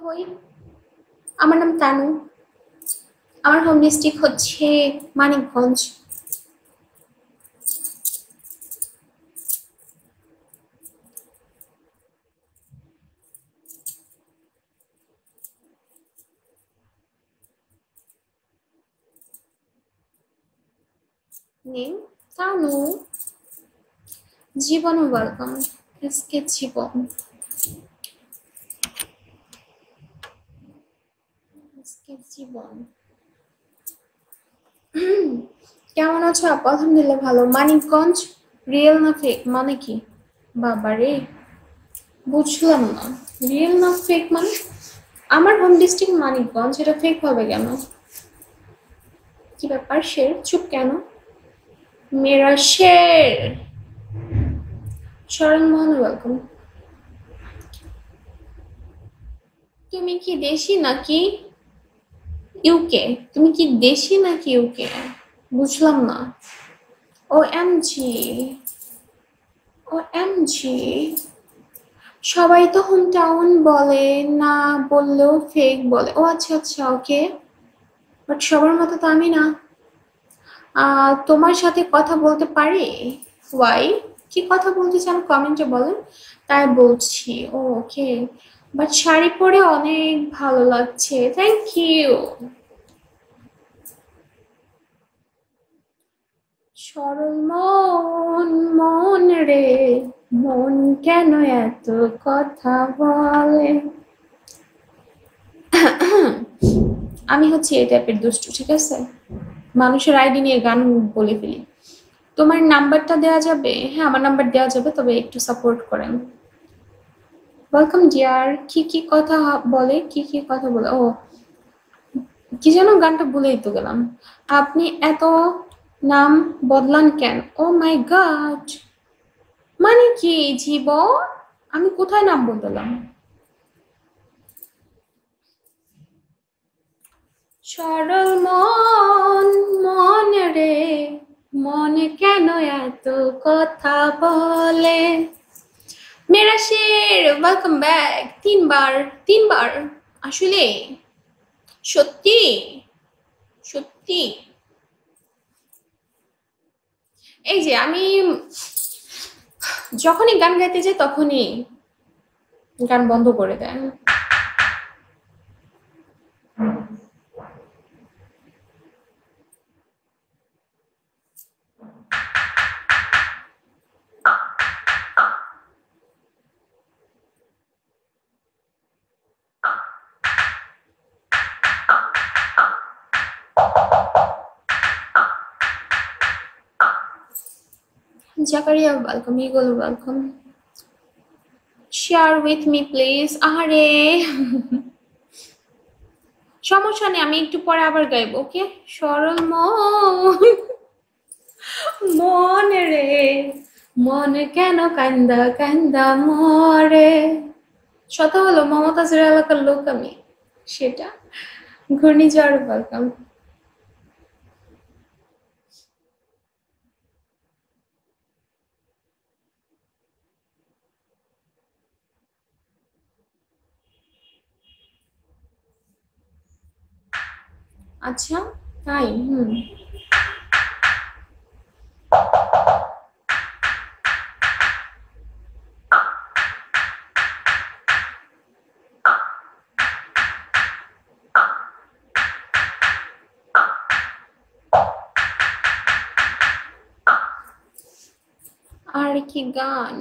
হই, আমার নাম তানু। আমার হোম ডিস্ট্রিক্ট হচ্ছে মানিকগঞ্জ। নেম তানু। জীবন ওয়েলকাম। আজকে জীবন, আজকে জীবন। কেমন আছো আপু? আলহামদুলিল্লাহ ভালো। মানিকগঞ্জ রিয়েল না ফেক মানে কি? বাবারে, বুঝলাম না। রিয়েল না ফেক মানে? আমার হোম ডিস্ট্রিক্ট মানিকগঞ্জ, এটা ফেক হবে কেন? কি ব্যাপার শের চুপ কেন? মেরা শের। শরণ মোহন ওয়েলকাম। তুমি কি দেশি নাকি ইউকে? তুমি কি দেশি নাকি ইউকে? বুঝলাম না। ও এম জি, ও এম জি। সবাই তো হোম টাউন বলে, না বললেও ফেক বলে। ও আচ্ছা আচ্ছা, ওকে। বাট সবার মতো তো আমি না। তোমার সাথে কথা বলতে পারি? ওয়াই? কি কথা বলতে চান কমেন্টে বলেন, তাই বলছি। ও ওকে। বাট শাড়ি পরে অনেক ভালো লাগছে, থ্যাংক ইউ। সরল মন, মন রে, মন কেন এত কথা বলে? আমি হচ্ছে এই টাইপের দুষ্টু, ঠিক আছে? মানুষের আইডি নিয়ে গান বলে ফেলি। তোমার নাম্বারটা দেওয়া যাবে? হ্যাঁ, আমার নাম্বার দেওয়া যাবে, তবে একটু সাপোর্ট করেন। Welcome deer. কি কি কথা বলে, কি কি কথা বলে? ও কি যেন গানটা ভুলেই তো গেলাম। আপনি এত নাম বদলান কেন? ও মাই গড, মানে কি জীবন? আমি কোথায় নাম বদলাম? সরল মন, মন রে, মনে কেন এত কথা বলে? মেরা শের ওয়েলকাম ব্যাক। তিনবার, তিনবার আসলে? সত্যি? সত্যি? এই যে আমি যখনই গান গাইতে যাই তখনই গান বন্ধ করে দেয়। Zakaria welcome, eagle welcome. Share with me please. আরে সমস্যা নেই, আমি একটু পরে আবার গাইব, ওকে? সরল মন, মন রে, মন কেন কান্দা কান্দা মরে? শত হলো মমতাজের এলাকার লোক আমি, সেটা। ঘূর্ণিঝড় ওয়েলকাম। আচ্ছা, তাই? আর কি গান?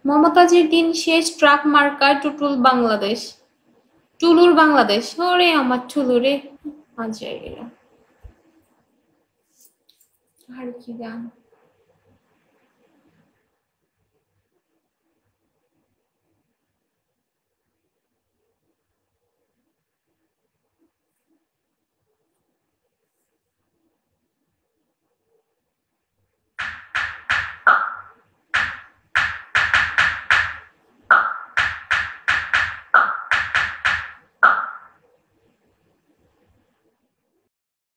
মমতাজের দিন শেষ, ট্রাক মার্কা, টুটুল বাংলাদেশ। টুলুর বাংলাদেশ, ওরে আমার টুলু রে। আজয়। আর কি গান?